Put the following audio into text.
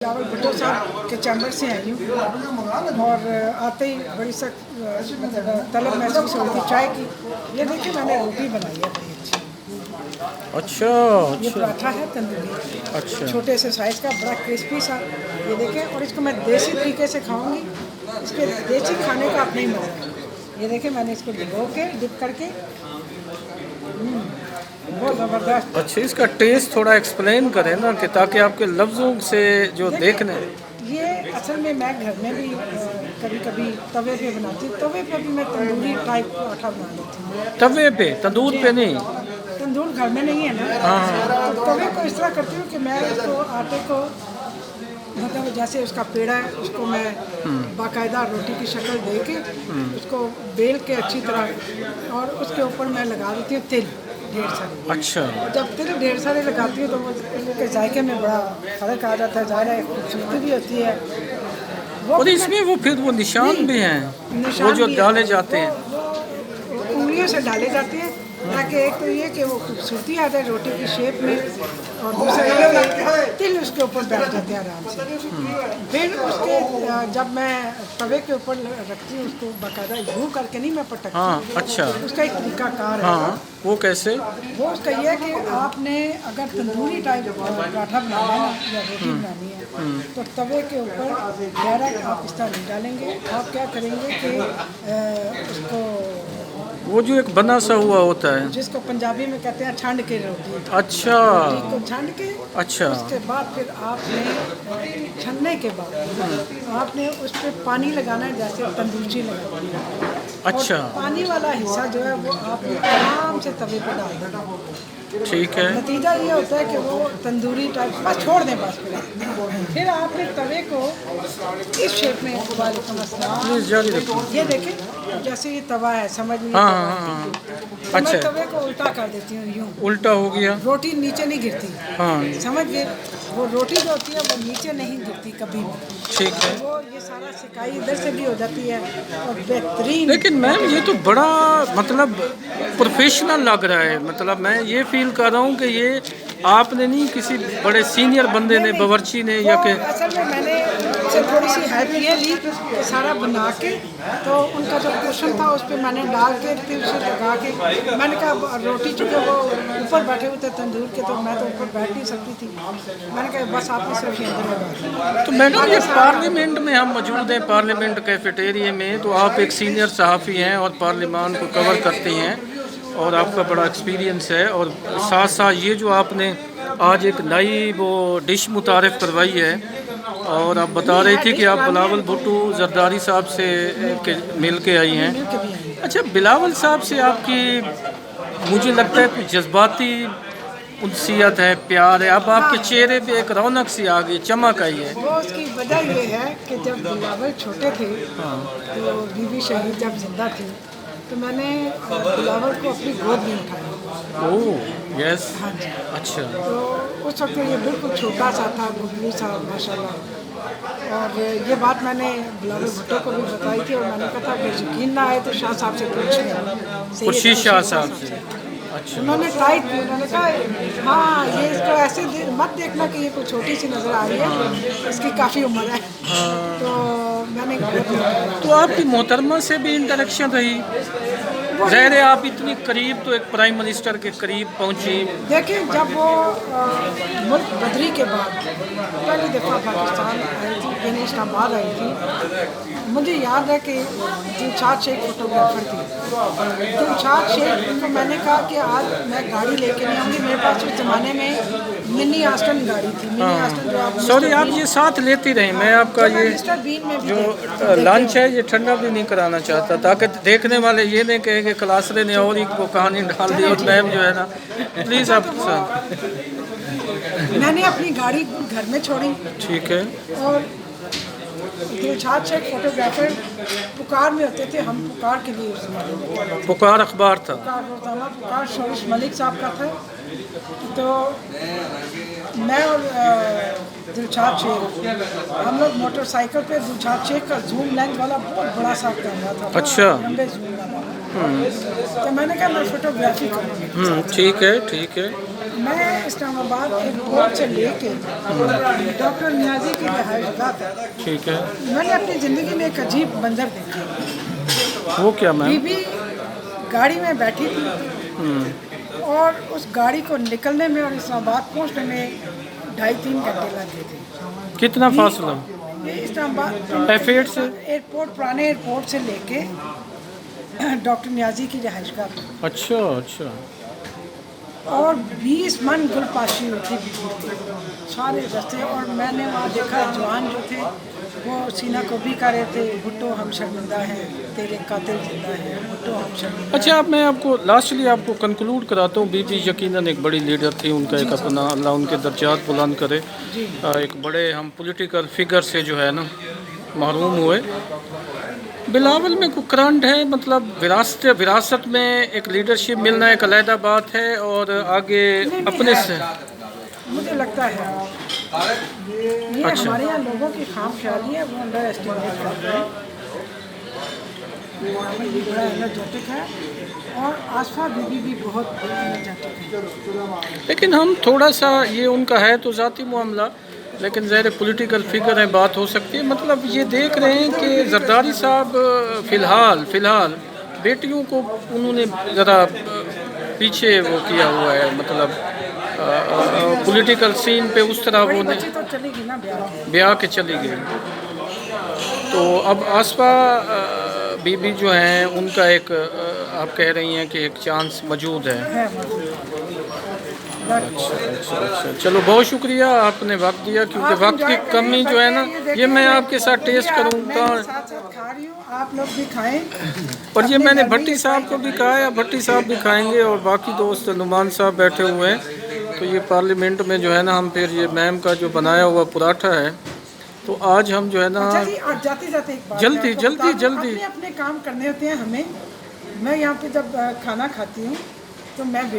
बिलावल भुट्टो साहब के चैम्बर से आई हूँ और आते ही बड़ी सख्त मतलब तलब महसूस हो रही थी चाय की। ये देखिए मैंने रोटी बनाई है बड़ी अच्छी। अच्छा ये अच्छा पराठा है तंदूरी, अच्छा। छोटे से साइज़ का, बड़ा क्रिस्पी सा। ये देखें, और इसको मैं देसी तरीके से खाऊंगी। इसके देसी खाने का अपना ही मज़ा है। ये देखें मैंने इसको भिगो के डिप करके, बहुत ज़बरदस्त। अच्छा, इसका टेस्ट थोड़ा एक्सप्लेन करें ना कि ताकि आपके लफ्ज़ों से जो देखने। ये असल में मैं घर में भी कभी कभी तवे पे बनाती हूँ। तवे पे भी मैं तंदूरी टाइप पराठा बना लेती हूँ। तवे पे, तंदूर पे नहीं। तंदूर घर में नहीं है ना, तो तवे को इस तरह करती हूँ कि मैं इसको आटे को मतलब जैसे उसका पेड़ा है उसको मैं बाकायदा रोटी की शक्ल दे के उसको बेल के अच्छी तरह, और उसके ऊपर मैं लगा देती हूँ तिल ढेर सारे। अच्छा जब तिल ढेर सारे लगाती हूँ तो वो के जायके में बड़ा फ़र्क आ जाता है, ज़ाहिर खूबसूरती भी होती है। वो और फिर मैं इसमें वो फिर वो निशान भी हैं, वो निशान जो भी डाले है, जाते हैं। वो उंगलियों से डाले जाते हैं ताकि एक तो ये कि वो खूबसूरती आ जाए रोटी की शेप में, और दूसरा ये कि तिल उसके ऊपर बैठ जाते हैं आराम से। फिर उसके जब मैं तवे के ऊपर रखती हूँ उसको बाकायदा यूँ करके नहीं मैं पटकती हाँ हूँ। अच्छा। उसका एक तरीका कार है। हाँ, वो कैसे? वो उसका ये है कि आपने अगर तंदूरी टाइप पराठा बनाना है या रोटी बनानी है तो तवे के ऊपर डायरेक्ट आप इस तरह नहीं डालेंगे। आप क्या करेंगे कि उसको, वो जो एक बना सा हुआ होता है। जिसको पंजाबी में कहते हैं छांड के रोटी, अच्छा रोटी को छांड के अच्छा उसके बाद फिर आपने छनने के बाद आपने उस पर पानी लगाना है जैसे तंदूरी लगानी है। अच्छा और पानी वाला हिस्सा जो है वो आपने आराम से तवे पर डाल देना। ठीक है। नतीजा ये होता है कि वो तंदूरी टाइप बस छोड़ दें बस। फिर आपने तवे को इस शेप में, वालेकुम अस्सलाम, प्लीज़ जारी रखो। ये देखें जैसे ये तवा है, समझ नहीं हाँ तवा हाँ हाँ हाँ। तो मैं अच्छा, तवे को उल्टा कर देती हूँ यूँ, उल्टा हो गया। रोटी नीचे नहीं गिरती। हाँ समझ गए, वो रोटी जो होती है वो नीचे नहीं गिरती कभी भी। ठीक है। वो ये सारा सिकाई इधर से भी हो जाती है और बेहतरीन। लेकिन मैम ये तो बड़ा मतलब प्रोफेशनल लग रहा है। मतलब मैं ये फील कर रहा हूँ कि ये आपने नहीं, किसी बड़े सीनियर बंदे ने, बावर्ची ने, या कि असल में मैंने उनसे थोड़ी सी हेल्प ये ली कि सारा बना के, तो उनका जो क्वेश्चन था उस पर मैंने डाल के फिर उसे लगा के मैंने कहा रोटी चूँकि वो ऊपर बैठे हुए थे तंदूर के, तो मैं तो ऊपर बैठ नहीं सकती थी। मैंने कहा बस आपने सिर्फ अंदर लगा। तो मैडम ये पार्लियामेंट में हम मौजूद हैं, पार्लियामेंट कैफेटेरिया में, तो आप एक सीनियर सहाफ़ी हैं और पार्लियामान को कवर करती हैं और आपका बड़ा एक्सपीरियंस है। और साथ साथ ये जो आपने आज एक नई वो डिश मुतारिफ़ करवाई है, और आप बता रही थी कि आप बिलावल भुट्टो जरदारी साहब से मिल के आई हैं। अच्छा, बिलावल साहब से आपकी मुझे लगता है कुछ जज्बाती उनसियत है, प्यार है। अब आपके चेहरे पे एक रौनक सी आ गई, चमक आई है। वो उसकी वजह ये है कि जब बिलावल छोटे थे तो बीबी शहीद जब जिंदा थी तो मैंने बिलावल को अपनी गोद में उठाया। Oh yes. हाँ जी। अच्छा तो उस वक्त ये बिल्कुल छोटा सा था, गुबलू सा माशाल्लाह। और ये बात मैंने बिलावल भुट्टो को भी बताई थी और मैंने कहा था कि यकीन ना आए तो शाह साहब से पूछिए, खुर्शीद शाह साहब से। अच्छा उन्होंने टाइट की, उन्होंने कहा हाँ ये इसको ऐसे मत देखना कि ये कोई छोटी सी नज़र आ रही है, इसकी काफ़ी उम्र है। तो मैंने तो आपकी मोहतरमा से भी इंटरेक्शन रही? ज़ाहिर है आप इतनी करीब, तो एक प्राइम मिनिस्टर के करीब पहुंची। देखिए जब वो मुल्क बदरी के बाद पहली दफ़ा पाकिस्तान आई थी, यानी इस्लामाबाद आई थी, मुझे याद है कि दिलशाद शेख फोटोग्राफर थी। दिलशाद शेख को मैंने कहा कि आज मैं गाड़ी लेके नहीं आऊँगी, मेरे पास उस ज़माने में मिनी आस्टन गाड़ी थी। मिनी आस्टन जो आप सॉरी, आप ये साथ लेती रही। मैं आपका ये मिस्टर बीन में भी जो लंच है ये ठंडा भी नहीं कराना चाहता, ताकि देखने वाले ये नहीं कहें कि क्लासरे ने और ही वो कहानी डाल दी और मैम जो है ना, प्लीज़ आप मैंने अपनी गाड़ी घर में छोड़ी। ठीक है। और दिलशाद शेख फोटोग्राफर पुकार में होते थे, हम पुकार के लिए उस ज़माने में पुकार अखबार था। पुकार रोज़ाना पुकार शोरिश मलिक साहब का था। तो मैं और दिलशाद शेख हम लोग मोटरसाइकिल पे, दिलशाद शेख का जूम लेंस वाला बहुत बड़ा सा कैमरा था। अच्छा। लंबे जूम वाला। तो मैंने कहा मैं फोटोग्राफी करूँगी। ठीक है ठीक है। मैं इस्लामाबाद एयरपोर्ट से लेके डॉक्टर नियाजी की रिहाइशगाह तक ठीक है, मैंने अपनी ज़िंदगी में एक अजीब मंजर देखा। वो क्या मैम? बीबी गाड़ी में बैठी थी और उस गाड़ी को निकलने में और इस्लामाबाद पहुंचने में 2.5-3 घंटे लग गए थे। कितना फासला? ये इस्लामाबाद F8 से? एयरपोर्ट, पुराने एयरपोर्ट से लेके डॉक्टर नियाजी की रिहाइशगाह तक, अच्छा अच्छा। और 20 मन गुलपाशी होती थी सारे रास्ते। और मैंने वहाँ देखा जवान जो थे वो सीना को भी कर रहे थे, भुट्टो हम शर्मिंदा हैं, तेरे कातिल जिंदा हैं, भुट्टो हम शर्मिंदा। अच्छा, अब मैं आपको लास्टली आपको कंक्लूड कराता हूँ। बीबी यकीनन एक बड़ी लीडर थी, उनका एक अपना, अल्लाह उनके दर्जात बुलंद करे। एक बड़े हम पॉलिटिकल फिगर से जो है ना महरूम हुए। बिलावल में कोई करंट है, मतलब विरासत में एक लीडरशिप मिलना एक अलहदा बात है, और आगे अपने से मुझे लगता है ये अच्छा। हमारे यहाँ लोगों की खाम ख्याली है, वो अंडर एस्टिमेट कर रहे हैं। बिलावल भी बड़ा एनर्जेटिक है और आसफा बीबी भी बहुत एनर्जेटिक है। लेकिन हम थोड़ा सा, ये उनका है तो ज़ाती मामला, लेकिन ज़ाहिर पॉलिटिकल फिगर है, बात हो सकती है। मतलब ये देख रहे हैं कि जरदारी साहब फ़िलहाल बेटियों को उन्होंने ज़रा पीछे वो किया हुआ है, मतलब पॉलिटिकल सीन पे उस तरह वो नहीं, तो चलेगी ना ब्याह के चली गई। तो अब आसपा बीबी जो हैं उनका एक आप कह रही हैं कि एक चांस मौजूद है। अच्छा, चलो बहुत शुक्रिया, आपने वक्त दिया, क्योंकि वक्त की कमी जो है ना, ये मैं आपके साथ टेस्ट करूँगा, खा रही हूँ, आप लोग भी खाएं। और ये मैंने भट्टी साहब को भी कहा है, भट्टी साहब भी खाएंगे, और बाकी दोस्त नुमान साहब बैठे हुए हैं। तो ये पार्लियामेंट में जो है ना, हम फिर ये मैम का जो बनाया हुआ पराठा है, तो आज हम जो है ना जाते जाते एक बात जल्दी अपने काम करने होते हैं हमें। मैं यहाँ पे जब खाना खाती हूँ तो मैं